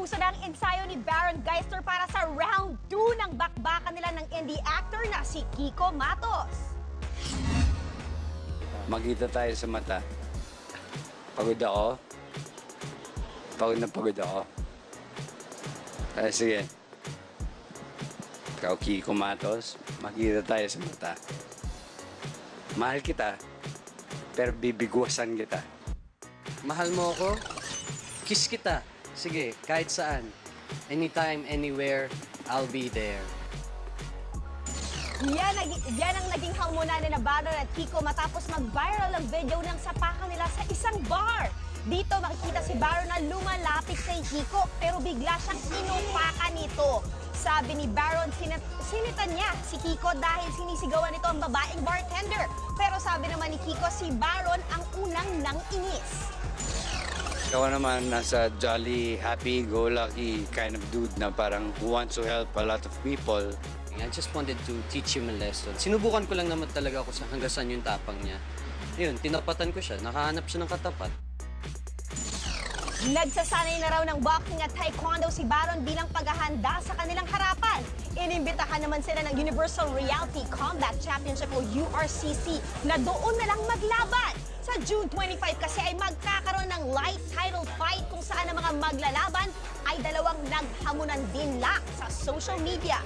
Nagtapuso na ang ensayo ni Baron Geister para sa round 2 ng bakbakan nila ng indie actor na si Kiko Matos. Magkita tayo sa mata. Pagod ako. Pagod na pagod ako. Sige. Ikaw, Kiko Matos, magkita tayo sa mata. Mahal kita, pero bibigwasan kita. Mahal mo ako? Kiss kita. Sige, kahit saan. Anytime, anywhere, I'll be there. Yan ang naging hamunan ni Baron at Kiko matapos mag-viral ang video ng sapakan nila sa isang bar. Dito makikita si Baron na lumalapit kay Kiko pero bigla siyang inupakan nito. Sabi ni Baron, sinita niya si Kiko dahil sinisigawan nito ang babaeng bartender. Pero sabi naman ni Kiko, si Baron ang unang nang inis. Ako naman, nasa jolly, happy-go-lucky kind of dude na parang who wants to help a lot of people. I just wanted to teach him a lesson. Sinubukan ko lang naman talaga ako sa hanggang saan yung tapang niya. Yun, tinapatan ko siya. Nakahanap siya ng katapat. Nagsasanay na raw ng boxing at taekwondo si Baron bilang paghahanda sa kanilang harapan. Inimbitahan naman sila ng Universal Reality Combat Championship o URCC na doon na lang maglaban. Sa June 25 kasi ay magkakaroon ng light title fight kung saan ang mga maglalaban ay dalawang naghamunan din lang sa social media.